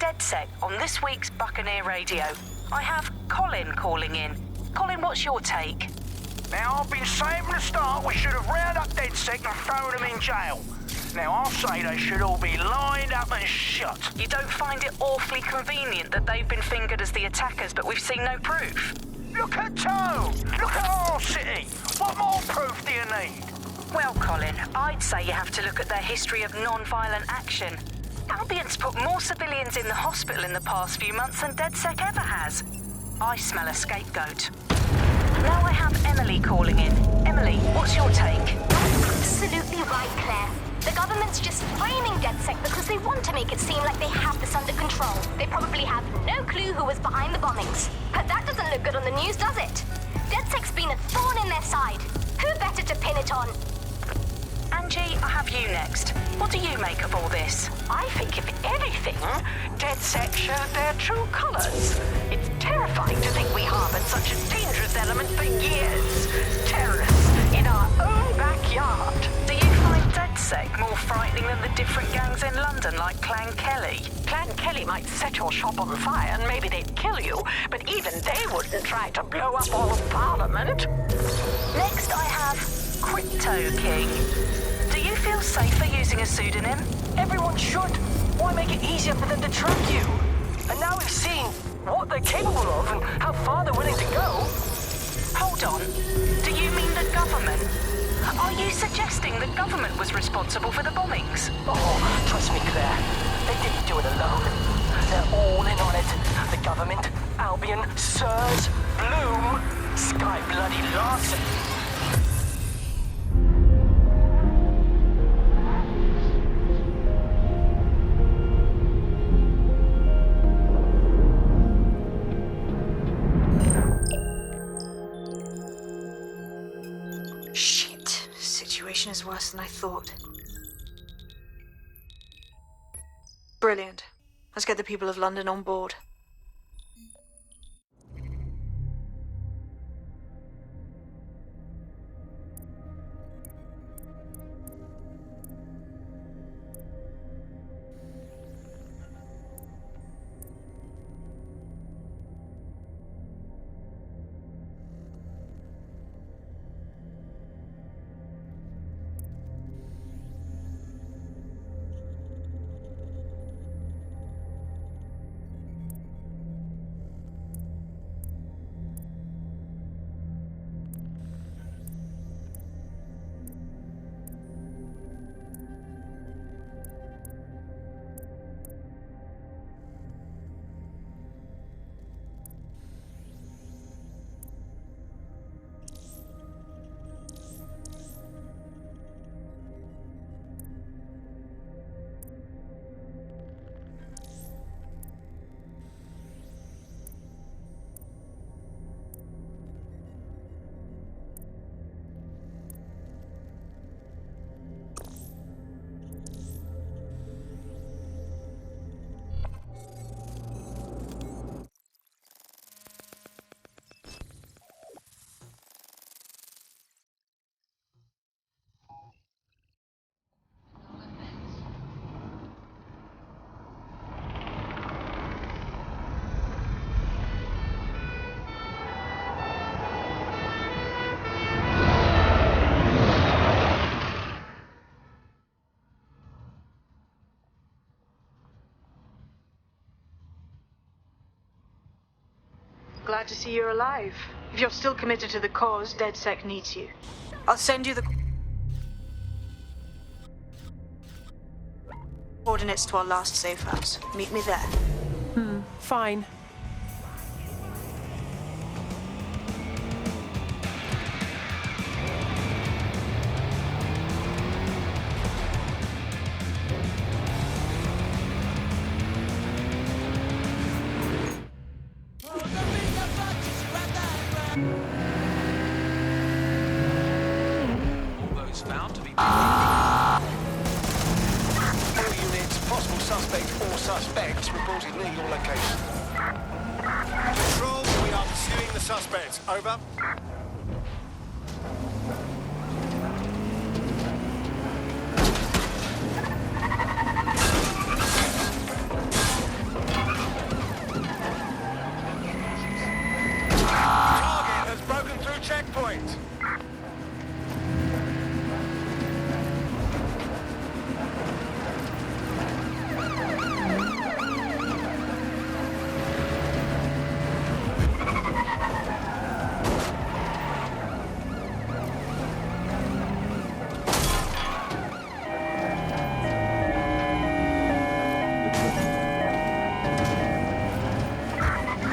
DedSec on this week's Buccaneer Radio. I have Colin calling in. Colin, what's your take? Now, I've been saying from the start we should have rounded up DedSec and thrown them in jail. Now, I'll say they should all be lined up and shot. You don't find it awfully convenient that they've been fingered as the attackers, but we've seen no proof? Look at Tone! Look at our city! What more proof do you need? Well, Colin, I'd say you have to look at their history of non-violent action. Albion's put more civilians in the hospital in the past few months than DedSec ever has. I smell a scapegoat. Now I have Emily calling in. Emily, what's your take? Absolutely right, Claire. The government's just framing DedSec because they want to make it seem like they have this under control. They probably have no clue who was behind the bombings. But that doesn't look good on the news, does it? DedSec's been a thorn in their side. Who better to pin it on? Angie, I have you next. What do you make of all this? I think, if anything, DedSec showed their true colors. It's terrifying to think we harbored such a dangerous element for years. Terrorists in our own backyard. Do you find DedSec more frightening than the different gangs in London, like Clan Kelly? Clan Kelly might set your shop on fire and maybe they'd kill you, but even they wouldn't try to blow up all of Parliament. Next I have Crypto King. Do you feel safer using a pseudonym? Everyone should. Why make it easier for them to track you? And now we've seen what they're capable of and how far they're willing to go. Hold on. Do you mean the government? Are you suggesting the government was responsible for the bombings? Oh, trust me, Claire. They didn't do it alone. They're all in on it. The government, Albion, Sirs, Bloom, Sky Bloody Larson. Is worse than I thought. Brilliant. Let's get the people of London on board. Glad to see you're alive. If you're still committed to the cause, DedSec needs you. I'll send you the coordinates to our last safe house. Meet me there. Fine. Found to be all units, possible suspect or suspects reported near your location. Control, we are pursuing the suspects. Over. point.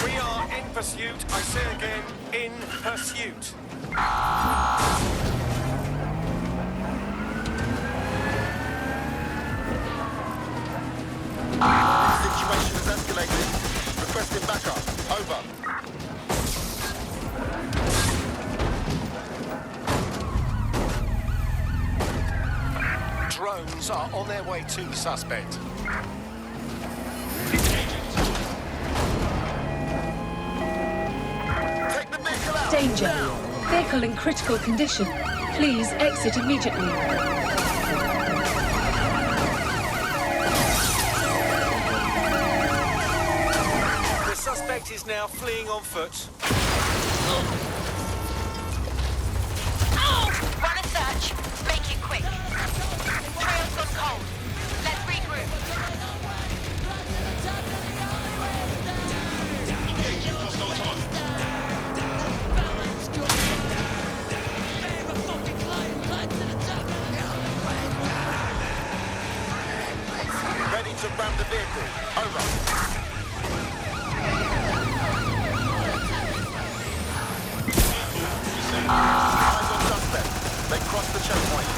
We are in pursuit. I say again, in pursuit. Situation is escalating. Requesting backup. Over. Drones are on their way to the suspect. Take the vehicle out. Danger. Vehicle in critical condition. Please exit immediately. The suspect is now fleeing on foot. Run a search. Make it quick. Trail's gone cold. Let's regroup. Ready to ram the vehicle. Over. Eyes on suspect. They crossed the checkpoint.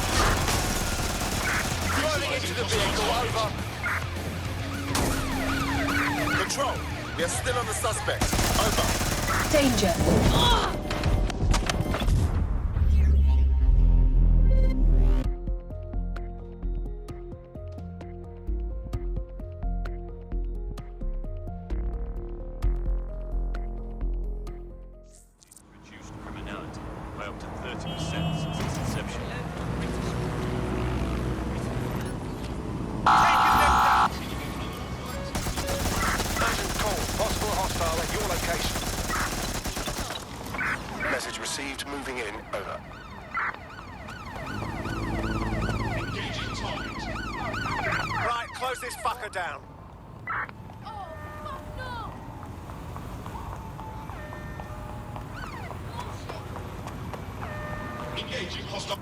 Driving into the vehicle. Over. Control. We are still on the suspect. Over. Danger. Reduced criminality by up to 30% since its inception. Urgent call. Possible hostile at your location. Message received. Moving in. Over. Right, close this fucker down. Engaging hostile.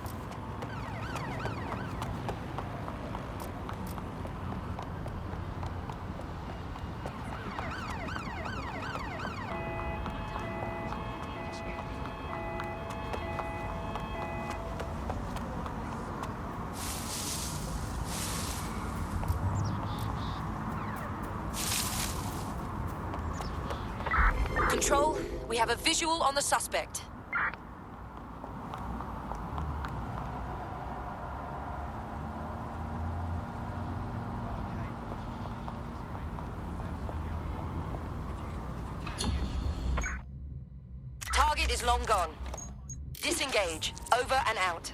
Control, we have a visual on the suspect. Target is long gone. Disengage. Over and out.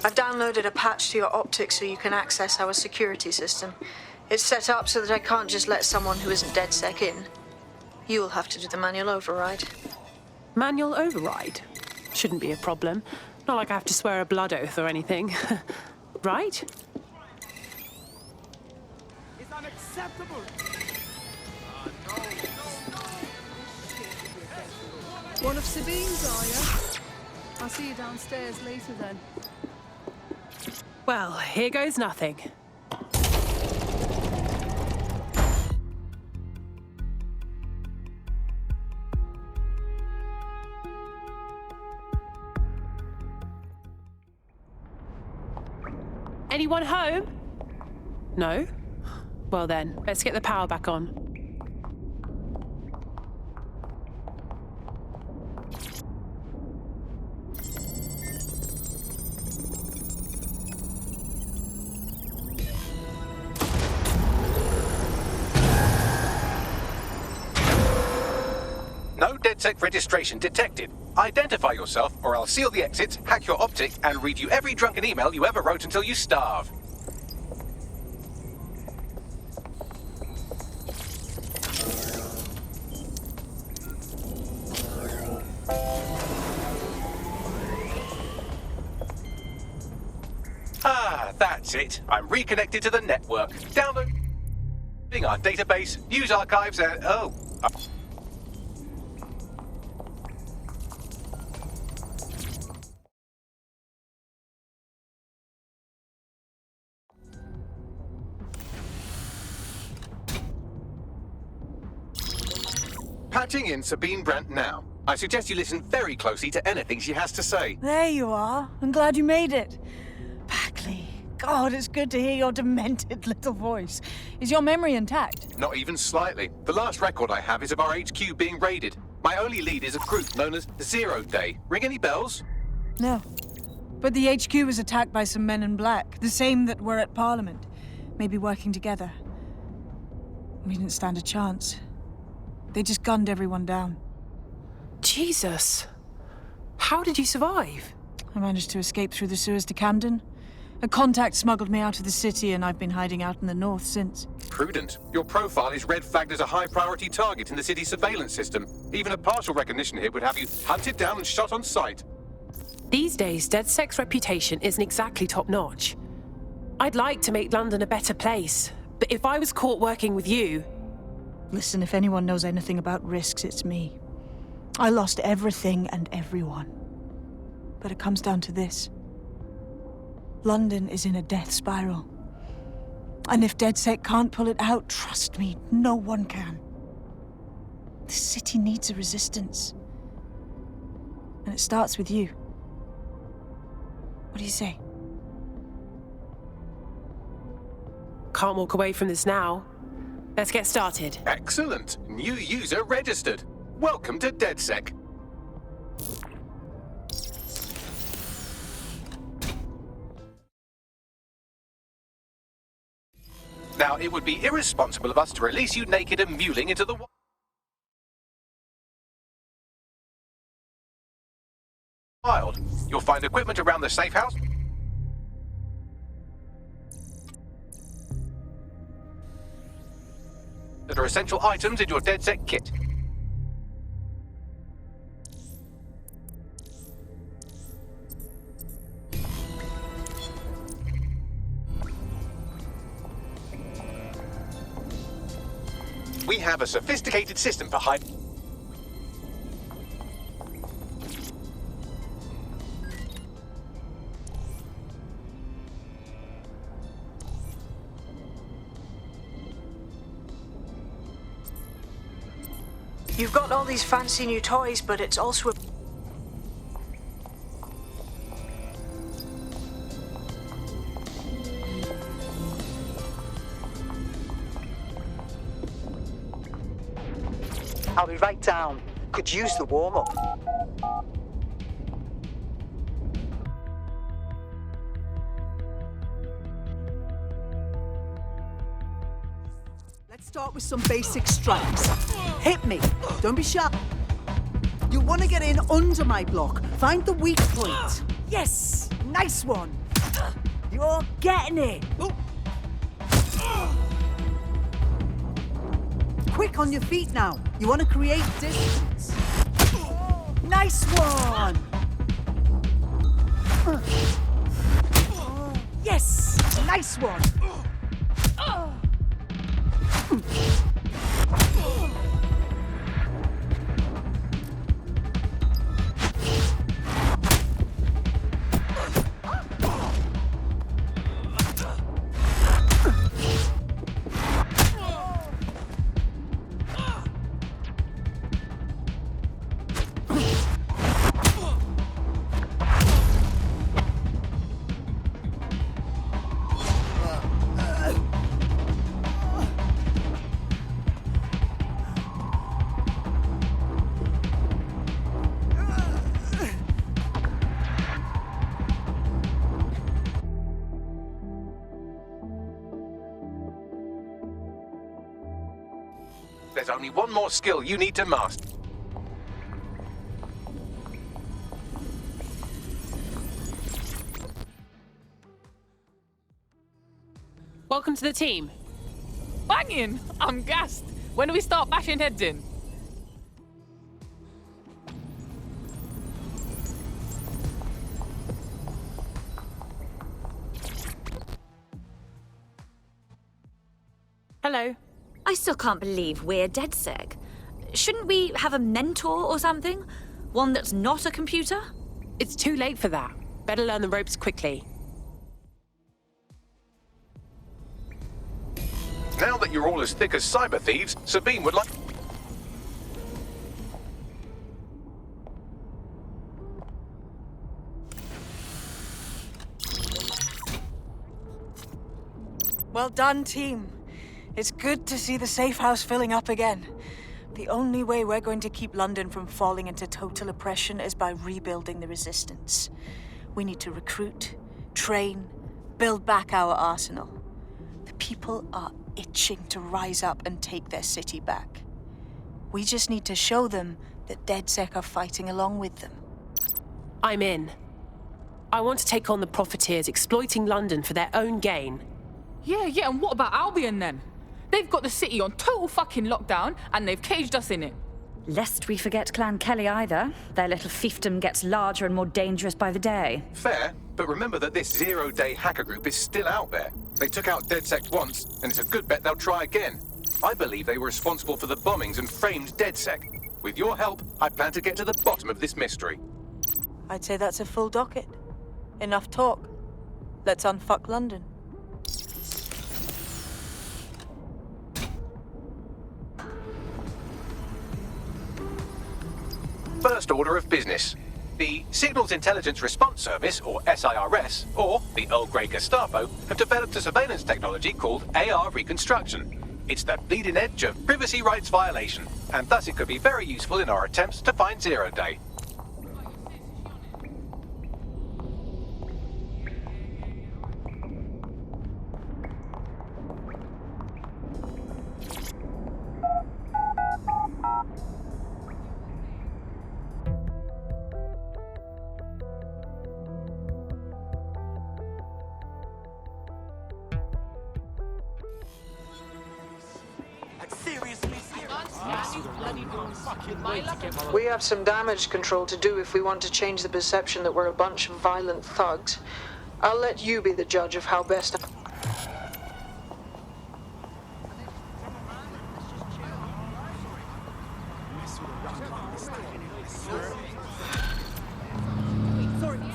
I've downloaded a patch to your optics so you can access our security system. It's set up so that I can't just let someone who isn't DedSec in. You'll have to do the manual override. Manual override? Shouldn't be a problem. Not like I have to swear a blood oath or anything. Right? unacceptable! One of Sabine's, are you? I'll see you downstairs later then. Well, here goes nothing. Anyone home? No? Well then, let's get the power back on. No DedSec registration detected. Identify yourself, or I'll seal the exits, hack your optic, and read you every drunken email you ever wrote until you starve. Ah, that's it. I'm reconnected to the network. Downloading our database, news archives, and... oh... Patching in Sabine Brandt now. I suggest you listen very closely to anything she has to say. There you are. I'm glad you made it. Packley, God, it's good to hear your demented little voice. Is your memory intact? Not even slightly. The last record I have is of our HQ being raided. My only lead is a group known as Zero Day. Ring any bells? No. But the HQ was attacked by some men in black, the same that were at Parliament. Maybe working together. We didn't stand a chance. They just gunned everyone down. Jesus. How did you survive? I managed to escape through the sewers to Camden. A contact smuggled me out of the city, and I've been hiding out in the north since. Prudent. Your profile is red flagged as a high-priority target in the city's surveillance system. Even a partial recognition hit would have you hunted down and shot on sight. These days, DedSec's reputation isn't exactly top-notch. I'd like to make London a better place, but if I was caught working with you... Listen, if anyone knows anything about risks, it's me. I lost everything and everyone. But it comes down to this. London is in a death spiral. And if DedSec can't pull it out, trust me, no one can. The city needs a resistance. And it starts with you. What do you say? Can't walk away from this now. Let's get started. Excellent. New user registered. Welcome to DedSec. Now, it would be irresponsible of us to release you naked and mewling into the wild. You'll find equipment around the safe house. That are essential items in your DedSec kit. We have a sophisticated system for hiding. You've got all these fancy new toys, but it's also a... I'll be right down. Could use the warm-up. Let's start with some basic strikes. Hit me. Don't be shy. You want to get in under my block. Find the weak point. Yes! Nice one. You're getting it. Quick on your feet now. You want to create distance. Nice one. Yes! Nice one. There's only one more skill you need to master. Welcome to the team. Banging! I'm gassed. When do we start bashing heads in? Hello. I still can't believe we're DedSec. Shouldn't we have a mentor or something? One that's not a computer? It's too late for that. Better learn the ropes quickly. Now that you're all as thick as cyber thieves, Sabine would like... Well done, team. It's good to see the safe house filling up again. The only way we're going to keep London from falling into total oppression is by rebuilding the resistance. We need to recruit, train, build back our arsenal. The people are itching to rise up and take their city back. We just need to show them that DedSec are fighting along with them. I'm in. I want to take on the profiteers exploiting London for their own gain. Yeah, and what about Albion then? They've got the city on total fucking lockdown and they've caged us in it. Lest we forget Clan Kelly either. Their little fiefdom gets larger and more dangerous by the day. Fair, but remember that this zero-day hacker group is still out there. They took out DedSec once, and it's a good bet they'll try again. I believe they were responsible for the bombings and framed DedSec. With your help, I plan to get to the bottom of this mystery. I'd say that's a full docket. Enough talk. Let's unfuck London. First order of business. The Signals Intelligence Response Service, or SIRS, or the Earl Grey Gestapo, have developed a surveillance technology called AR Reconstruction. It's the bleeding edge of privacy rights violation, and thus it could be very useful in our attempts to find Zero Day. We have some damage control to do if we want to change the perception that we're a bunch of violent thugs. I'll let you be the judge of how best...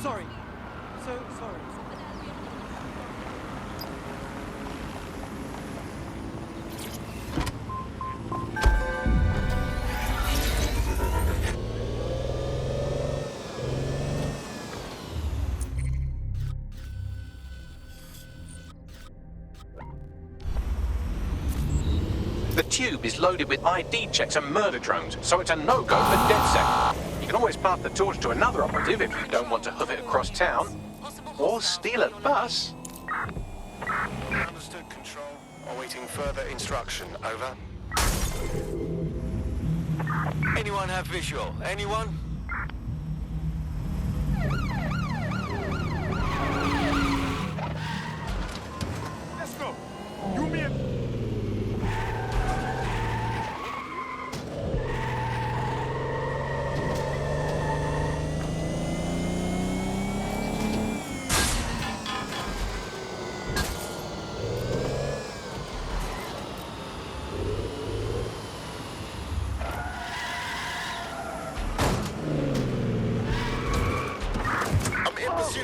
Sorry. So sorry. The tube is loaded with ID checks and murder drones, so it's a no-go for DedSec. You can always pass the torch to another operative if you don't want to hoof it across town. Or steal a bus. Understood, Control. Awaiting further instruction. Over. Anyone have visual? Anyone? Let's go. You me and...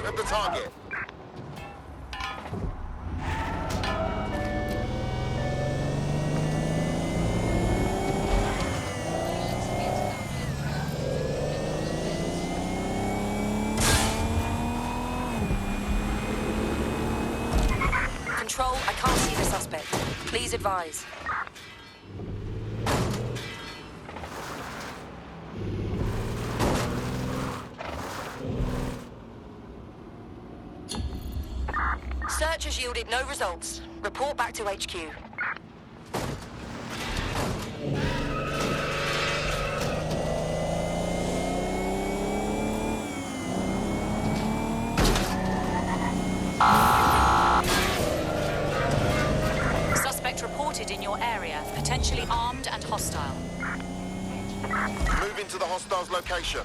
pursuit of the target. Control, I can't see the suspect. Please advise. Search has yielded no results. Report back to HQ. Suspect reported in your area, potentially armed and hostile. Moving to the hostile's location.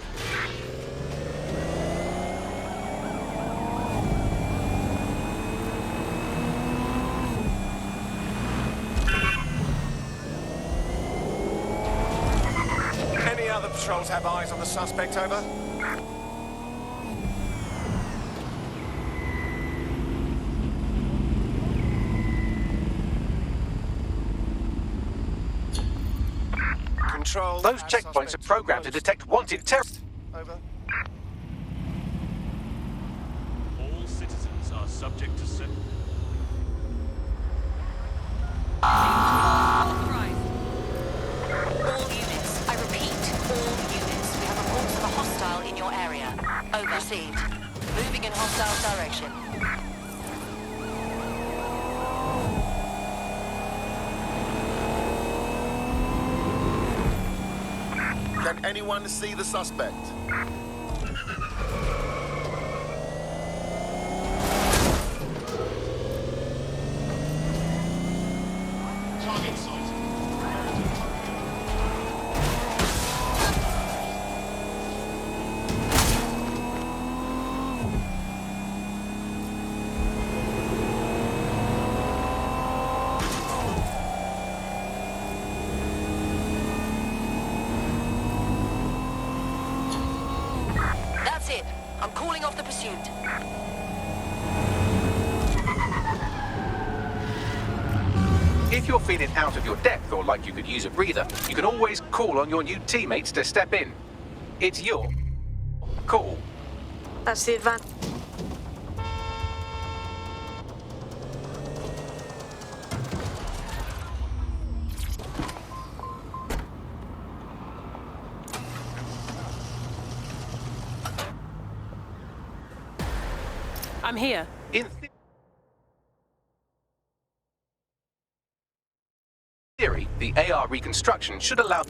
Any other patrols have eyes on the suspect, over? Control. Those checkpoints are programmed to detect wanted terrorists. Over. All citizens are subject to All units, I repeat, all units. We have reports of a hostile in your area. Over. Received. Moving in hostile direction. Can anyone see the suspect? target sighted. That's it. I'm calling off the pursuit. If you're feeling out of your depth or like you could use a breather, you can always call on your new teammates to step in. It's your call. That's the advantage. I'm here. In theory, the AR reconstruction should allow...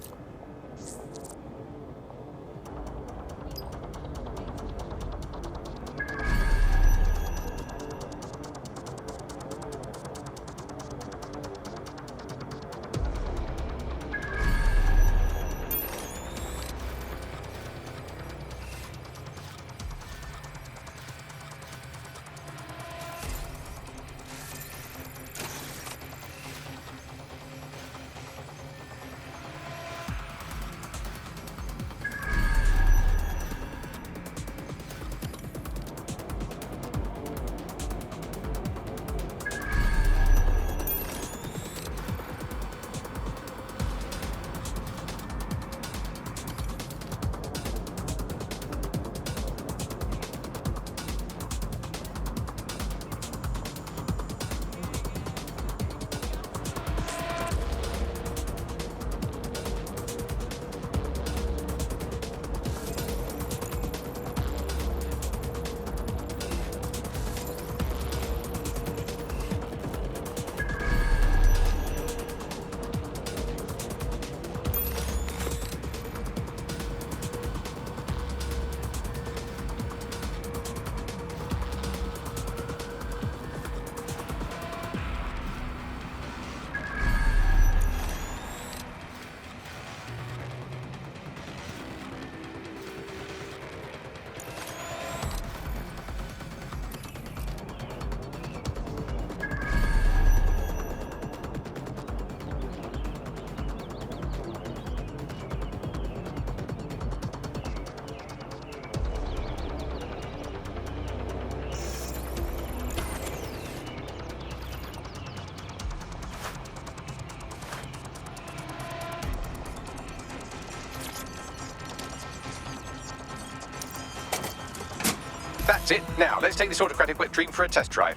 That's it. Now, let's take this autocratic wet dream for a test drive.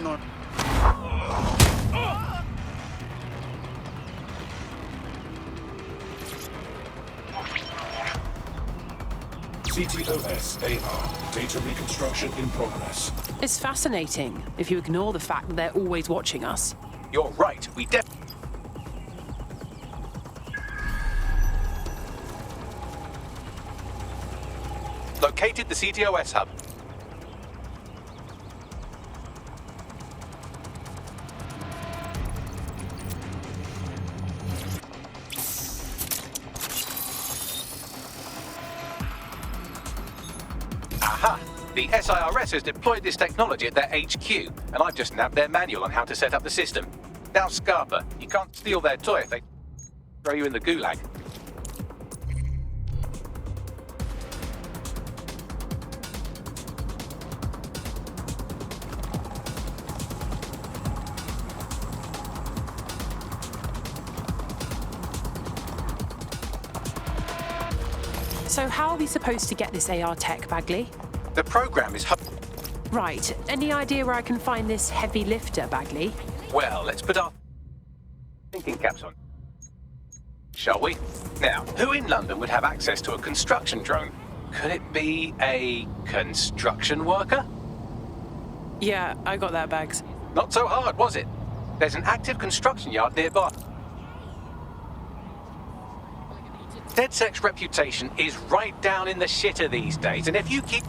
No. CTOS AR. Data reconstruction in progress. It's fascinating, if you ignore the fact that they're always watching us. You're right, we located the CTOS hub. Aha! The SIRS has deployed this technology at their HQ, and I've just nabbed their manual on how to set up the system. Now, Scarpa, you can't steal their toy if they throw you in the gulag. So how are we supposed to get this AR tech, Bagley? The program is... Right. Any idea where I can find this heavy lifter, Bagley? Well, let's put our thinking caps on, shall we? Now, who in London would have access to a construction drone? Could it be a construction worker? Yeah, I got that, Bags. Not so hard, was it? There's an active construction yard nearby. DedSec's reputation is right down in the shitter these days, and if you keep